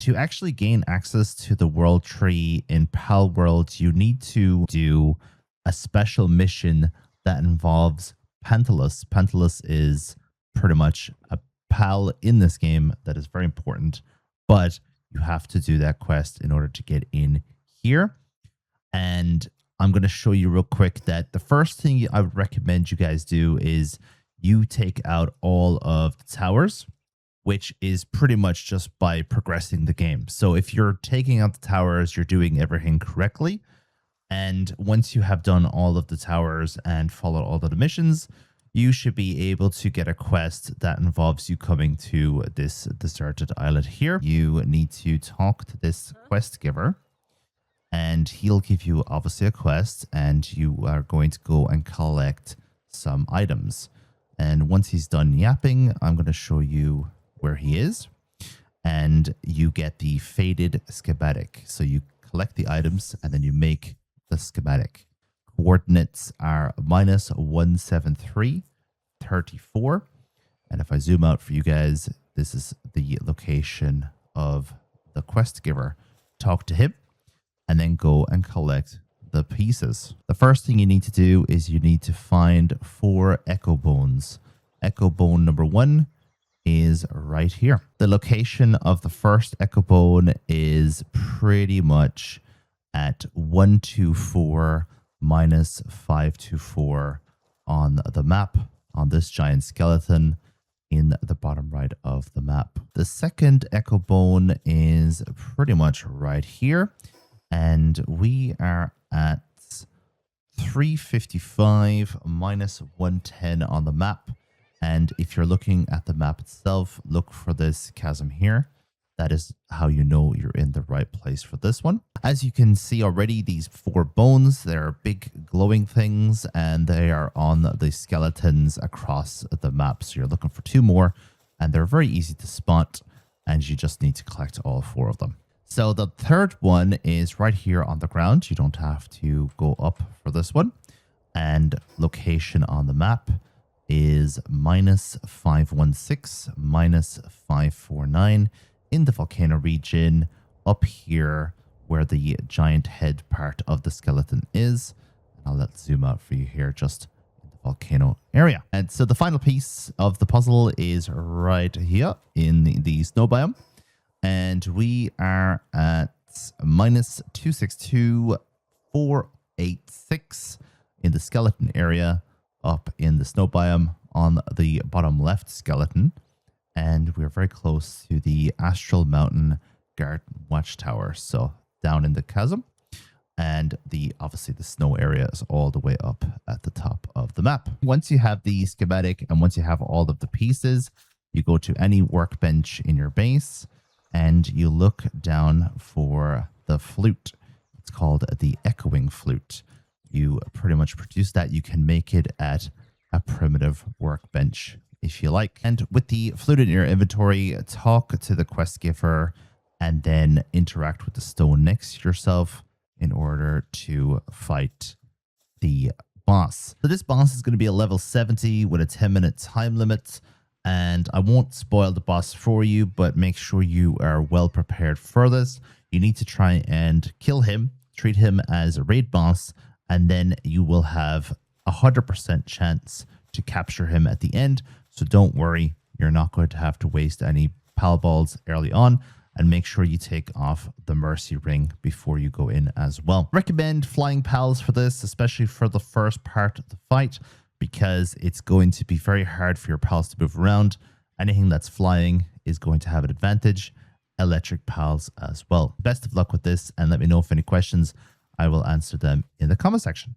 to actually gain access to the world tree in Palworld, you need to do a special mission that involves Pantalus. Pantalus is pretty much a pal in this game that is very important, but you have to do that quest in order to get in here. And I'm going to show you real quick that the first thing I would recommend you guys do is you take out all of the towers, which is pretty much just by progressing the game. So if you're taking out the towers, you're doing everything correctly. And once you have done all of the towers and followed all of the missions, you should be able to get a quest that involves you coming to this deserted island here. You need to talk to this quest giver, and he'll give you obviously a quest, and you are going to go and collect some items. And once he's done yapping, I'm going to show you where he is, and you get the faded schematic. So you collect the items and then you make the schematic. Coordinates are -17334. And if I zoom out for you guys, this is the location of the quest giver. Talk to him and then go and collect the pieces. The first thing you need to do is you need to find 4 echo bones. Echo bone number 1 is right here. The location of the first echo bone is pretty much at 124 -524 on the map, on this giant skeleton in the bottom right of the map. The second echo bone is pretty much right here, and we are at 355 -110 on the map. And if you're looking at the map itself, look for this chasm here. That is how you know you're in the right place for this one. As you can see already, these 4 bones, they're big glowing things, and they are on the skeletons across the map. So you're looking for 2 more, and they're very easy to spot, and you just need to collect all 4 of them. So the third one is right here on the ground. You don't have to go up for this one. And location on the map is -516 -549 in the volcano region up here where the giant head part of the skeleton is. And let's zoom out for you here, just in the volcano area. And so the final piece of the puzzle is right here in the snow biome. And we are at -262,486 in the skeleton area up in the snow biome on the bottom left skeleton. And we're very close to the Astral Mountain Garden Watchtower. So down in the chasm. And obviously the snow area is all the way up at the top of the map. Once you have the schematic and once you have all of the pieces, you go to any workbench in your base and you look down for the flute. It's called the echoing flute. You pretty much produce that. You can make it at a primitive workbench if you like. And with the flute in your inventory, talk to the quest giver and then interact with the stone next to yourself in order to fight the boss. So this boss is going to be a level 70 with a 10-minute time limit. And I won't spoil the boss for you, but make sure you are well prepared for this. You need to try and kill him, treat him as a raid boss, and then you will have a 100% chance to capture him at the end. So don't worry, you're not going to have to waste any pal balls early on. And make sure you take off the mercy ring before you go in as well. Recommend flying pals for this, especially for the first part of the fight, because it's going to be very hard for your pals to move around. Anything that's flying is going to have an advantage. Electric pals as well. Best of luck with this, and let me know if any questions. I will answer them in the comment section.